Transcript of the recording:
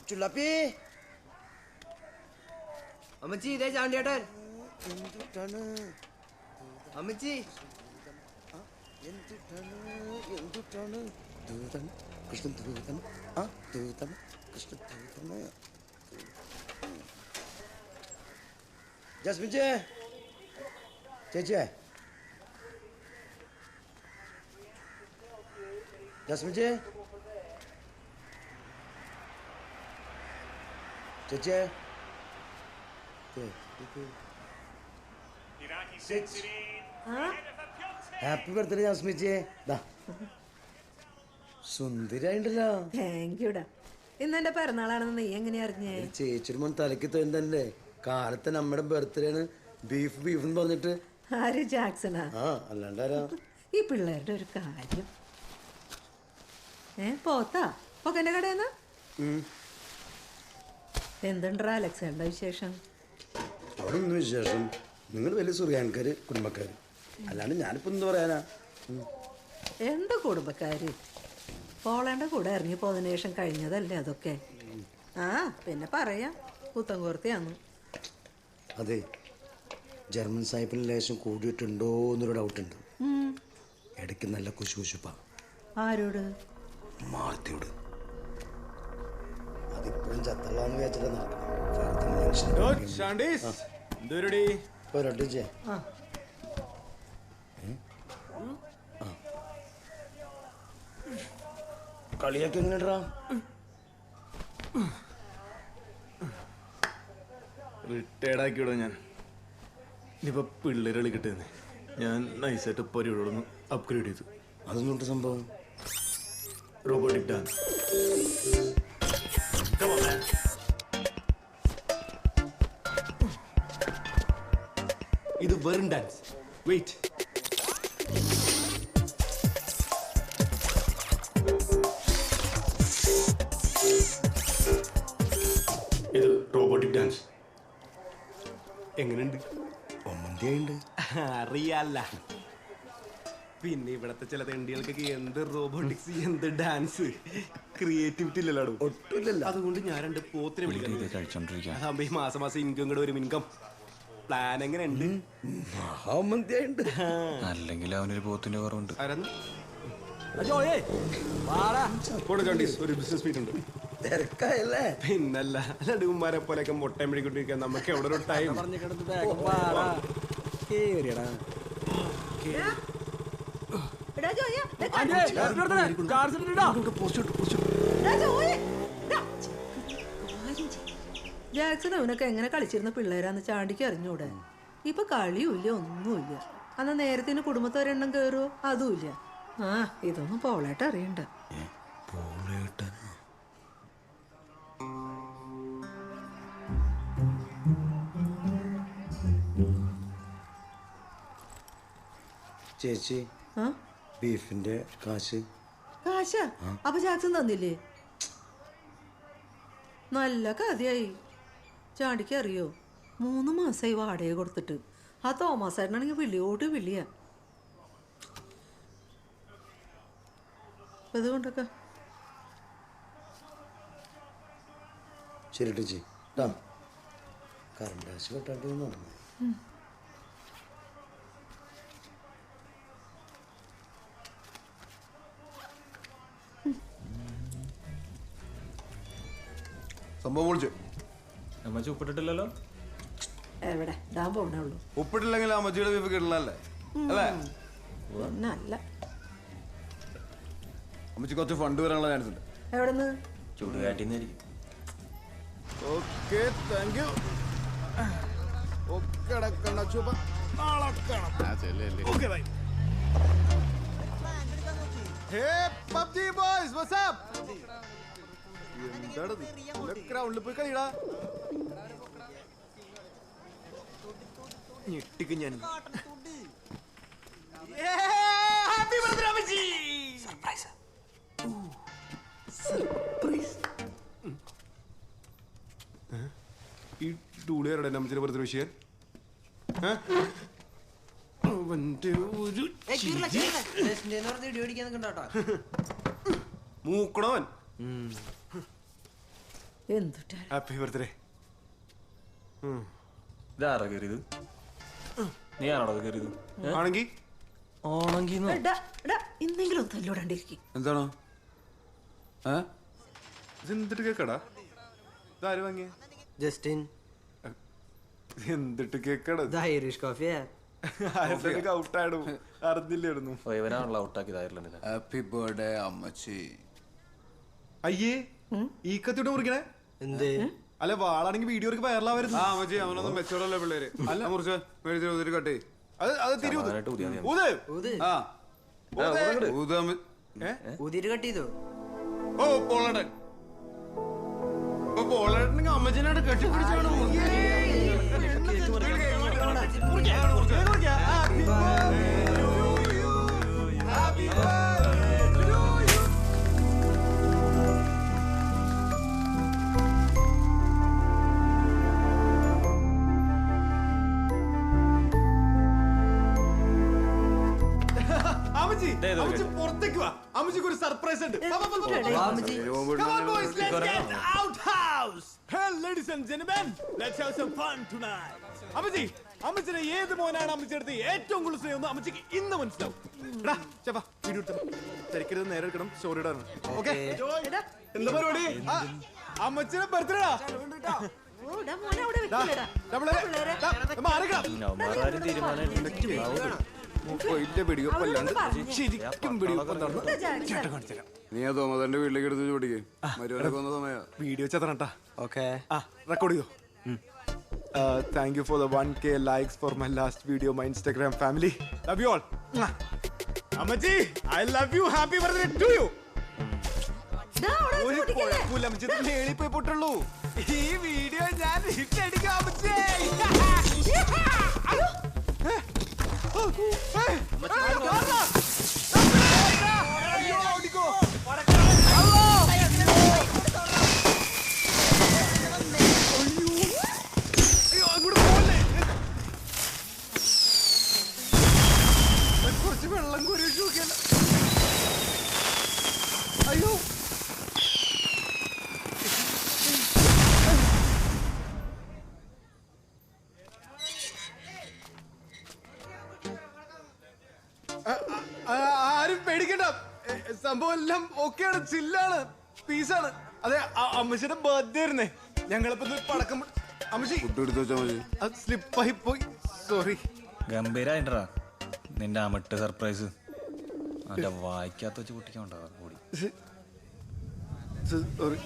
ചുള്ളപ്പി അമ്മച്ചി ഇതേ ചാണ്ടിയേട്ടൻ. എന്തുട്ടാണ് അമ്മച്ചി? എന്തുട്ടാണ് ദൂതൻ കൃഷ്ണൻ ദൂതൻ ദൂതൻ കൃഷ്ണൻ ദൂതൻ. ജസ്മിൻ ചേച്ചിയെ ജസ്മിൻ ചേച്ചിയെ ഹാപ്പി ബർത്ത്ഡേ ജാസ്മിച്ചേ. സുന്ദരിയായിണ്ടല്ലോ. താങ്ക് യുടാ. ഇന്ന് എന്റെ പിറന്നാളാണെന്ന് നീ എങ്ങനെയാ അറിഞ്ഞേ? ചേച്ചിയുടെ മോൻ തലയ്ക്ക് തോന്നല്ലേ കാലത്ത് നമ്മുടെ ബർത്ത്ഡേ ആണ് ബീഫ് എന്ന് പറഞ്ഞിട്ട്. ആര് ജാക്സണാ? അല്ലാണ്ടാരാ? ഈ പിള്ളേരുടെ ഒരു കാര്യം. പോത്താ പൊക്കന്റെ കടയെന്ന് എന്തുണ്ടാ അലക്സേണ്ട വിശേഷം? അവിടെ ഒന്നും വിശേഷം. നിങ്ങൾ വലിയ സുറിയാൻകാര് കുടുംബക്കാര്, അല്ലാണ്ട് ഞാനിപ്പോ എന്ത് പറയാനാ? എന്താ കുടുംബക്കാര്? പോളേണ്ട കൂടെ ഇറങ്ങി പോയതിനു ശേഷം കഴിഞ്ഞതല്ലേ അതൊക്കെ. പിന്നെ പറയാം പുത്തൻകോർത്തിയാന്ന്. അതെ, ജർമ്മൻ സാഹിബിന് ലേശം കൂടിയിട്ടുണ്ടോ എന്നൊരു ഡൗട്ടുണ്ട്. ഇടയ്ക്ക് നല്ല കുശുകുശുപ്പാ. ആരോട്? മാർത്തിയോട്. അതിപ്പോഴും ചത്തള്ളാന്ന് വിചാരിച്ചിട്ട് നടക്കണം. കളിയൊക്കെ എങ്ങനെയാ? റിട്ടയർഡ് ആക്കിവിടോ ഞാൻ. ഇനിയിപ്പോൾ പിള്ളേർ കളിക്കട്ടെ. ഞാൻ നൈസായിട്ട് പരിപാടിയോടൊന്ന് അപ്ഗ്രേഡ് ചെയ്തു. അതൊന്നും സംഭവം റോബോട്ടിക് ഡാൻസ്. ഇത് വെറും ഡാൻസ്. വെയിറ്റ്, ഇത് റോബോട്ടിക് ഡാൻസ്. എങ്ങനെയുണ്ട്? അറിയാല്ല. പിന്നെ ഇവിടത്തെ ചില തെണ്ടികൾക്കൊക്കെ എന്ത് റോബോട്ടിക്സ്, എന്ത് ഡാൻസ്, ക്രിയേറ്റിവിറ്റി ഇല്ലല്ലോ. ഒട്ടുമില്ലല്ലോ. അതുകൊണ്ട് ഞാൻ 2 പോത്തിനെ വിളിക്കാം. അതാകുമ്പോ ഈ മാസം ഇൻകം കൂടെ ഒരു ഇൻകം പ്ലാൻ. എങ്ങനെയുണ്ട്? അല്ലെങ്കിൽ അവനൊരു പോത്തിന്റെ കുറവുണ്ട്. ഒരു ബിസിനസ് മീറ്റ് ഉണ്ട്. തിരക്കായല്ലേ? പിന്നല്ല, അല്ലാണ്ട് പോലെയൊക്കെ മുട്ടയും പിടിക്കൊണ്ടിരിക്കാൻ നമുക്ക് എവിടെ ഒരു ടൈം. ജാക്സൺ അവനൊക്കെ എങ്ങനെ കളിച്ചിരുന്ന പിള്ളേരാന്ന് ചാണ്ടിക്ക് അറിഞ്ഞൂടെ. ഇപ്പൊ കളിയുമില്ല, ഒന്നുമില്ല. അന്ന് നേരത്തിന് കുടുംബത്തോരെണ്ണം കേറുവോ? അതുമില്ല. ഇതൊന്നും പോളേട്ട അറിയണ്ട. ചേച്ചി, ബീഫിന്റെ കാശ്. കാശാ? അപ്പൊ ജാക്സൺ തന്നില്ലേ? നല്ല കഥയായി. ചാണ്ടിക്ക് അറിയോ, 3 മാസമായി വാടക കൊടുത്തിട്ട്. ആ തോമസ് ഏട്ടനാണെങ്കിൽ വിളിയോട് വിളിയാ. അതുകൊണ്ടൊക്കെ ശരി ചേച്ചി. കറണ്ട് കാശ് കെട്ടാണ്ട് നടന്നു. സംഭവം വിളിച്ചു. അമ്മച്ചി ഉപ്പിട്ടിട്ടില്ലല്ലോ? എവിടെ ഇടാൻ പോണേ ഉള്ളൂ. ഉപ്പിട്ടില്ലെങ്കിൽ അമ്മച്ചിയുടെ ബീഫ് കിട്ടണല്ലേ? അല്ലേ? ഒന്നല്ല. അമ്മച്ചി കുറച്ച് ഫണ്ട് വരാനുള്ള ചാൻസ് ഉണ്ട്. എവിടെന്ന്? ചുടുകാട്ടിന്നായിരിക്കും. Okay, thank you. ഒക്കെ അടക്കണ്ട ചുപ okay bye. Hey PUBG boys, what's up? എന്താടത്? ഗ്രൗണ്ടിൽ പോയി കളിടാ. ഞെട്ടിക്ക് ഞാൻ. ഹാപ്പി ബർത്ത്ഡേ അമ്മച്ചി. സർപ്രൈസ്. സർപ്രൈസ്. ഈ ടൂളിയാരുടെ അമ്മച്ചിയുടെ ബർത്ത്ഡേ വിഷയം മൂക്കണവൻ. എന്തുട്ടാ ഹാപ്പി ബർത്ത്ഡേ. ഇതാരാ കയറിയത്? നീ ആണോ കയറിയത്? ആണെങ്കി ഇന്നെങ്കിലും തല്ലോടാണ്ടിരിക്കും. എന്താണോ എന്തിട്ട് കേക്കടാ? ഇതാര് വാങ്ങിയ? ജസ്റ്റിൻ എന്തിട്ട് കേക്കടാ? ഇത് ഐറിഷ് കോഫിയാ. ഔട്ടായിടും അറിഞ്ഞില്ലായിരുന്നു. ഇവനാണല്ലോ ഔട്ടാക്കിയതായിരുന്നില്ല. ഹാപ്പി ബർത്ത്ഡേ അമ്മച്ചി. അയ്യേ ഈ കത്തിയോട്ട് മുറിക്കണേ എന്ത്? അല്ല വാളാണെങ്കിൽ വീഡിയോക്ക് വൈറലാവരുത്. ആ മച്ചി അവനൊന്നും മെച്ചോടല്ലേ പിള്ളേര്. അല്ല മുറിച്ച് മേടിച്ചു കട്ടി. അത് തിരിവ് സമാധാനമായിട്ട് ഊതിയാ മതി. ഊത്. ഊത്. ആ ഊതാ ഊതിയിട്ട് കട്ട് ചെയ്തോ? ഓ പോളടൻ. പോളടനെങ്കിൽ അമ്മച്ചിനായിട്ട് കെട്ടിപ്പിടിച്ചാണ്. അമ്മച്ചി പുറത്തേക്ക് വാ. അമ്മച്ചിക്ക് ഒരു സർപ്രൈസ് ഉണ്ട്. വാ അമ്മച്ചി. Come on, boys, let's get outhouse. Hey, ladies and gentlemen, let's have some fun tonight. അമ്മച്ചി, അമ്മച്ചിനെ ഏത് മോനാണ് അമ്മച്ചിയെടുത്ത് ഏറ്റവും കൂടുതൽ സ്നേഹം അമ്മച്ചിക്ക് ഇന്ന് മനസ്സിലാവും. എടാ, ചെപ്പാ, വീഡിയോ എടുത്തോ. തിരക്കരുത്, നേരെ എടുക്കണം, സ്റ്റോറി ഇടാണ്. ഓക്കെ? എന്താ പരിപാടി? അമ്മച്ചിയുടെ ബർത്ത്ഡേടാ. അവന്മാരാരും തീരുമാനം വലിയ പിടിയൊപ്പല്ലാണ്ട് ശരിക്കും പിടിയൊപ്പം നടന്നു. നീ ആ തോമതന്റെ വീട്ടിലേക്ക് എടുത്ത് ചോദിക്കേ. മരുവനൊക്കെ വന്ന സമയ വീഡിയോ ചതറട്ടാ. ഓക്കെ. റെക്കോർഡ് ചെയ്തോ. Thank you for the 1K likes for my last video, my Instagram family. Love you all. അമ്മച്ചി, I love you. Happy birthday to you. ഒരു കുഴപ്പമില്ല അമ്മച്ചി, ഇത് മേളിൽ പോയി പൊട്ടുള്ളൂ. ഈ വീഡിയോ ഞാൻ ഹിറ്റടിക്കാം അമ്മച്ചി. കുറച്ച് വെള്ളം കോരി ഒഴിച്ച് നോക്കിയല്ല. അയ്യോ ആരും പേടിക്കണ്ട. സംഭവം എല്ലാം ഓക്കെയാണ്, ചില്ലാണ്, പീസാണ്. അതെ, അമ്മച്ചിയുടെ ബർത്ത്ഡേ ആയിരുന്നേ. ഞങ്ങളിപ്പോ പടക്കം അമ്മച്ചി ഫുഡ് എടുത്ത് വെച്ചാൽ മതി. അത് സ്ലിപ്പായി പോയി, സോറി. ഗംഭീരായിട്ടാ നിന്റെ അമിട്ട് സർപ്രൈസ്. അവന്റെ വായിക്കാത്ത വെച്ച് പൊട്ടിക്കാൻ കൂടി. സോറി.